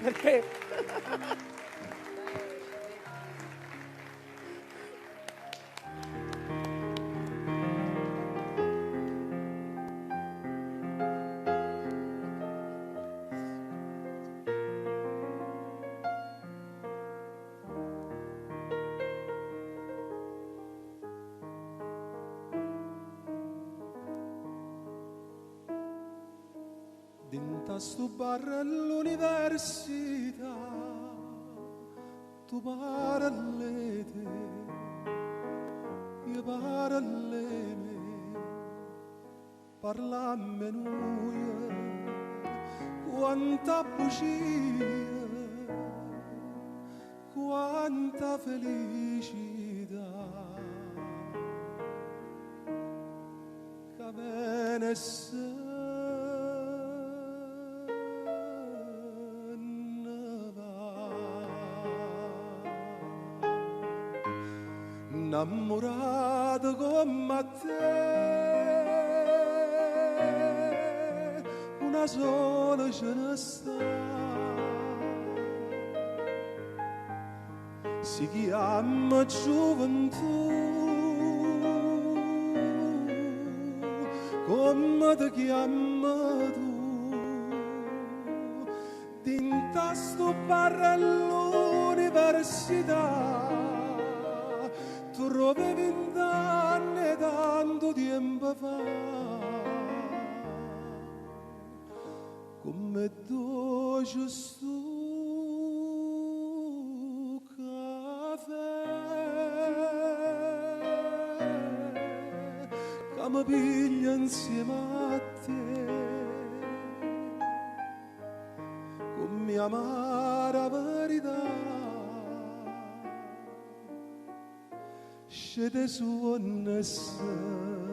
perché Dinta sto bar all'università tu parallete io paralleme parlamme noi quanta bugia quanta felicità che me ne innamorato come te una sola ce ne sta si chiama gioventù come ti chiami tu dinta sto bar all'università tu trovi 20 anni tanto tempo fa come dolce sto caffè che mi piglia insieme a te con mia amara verità scende su onesta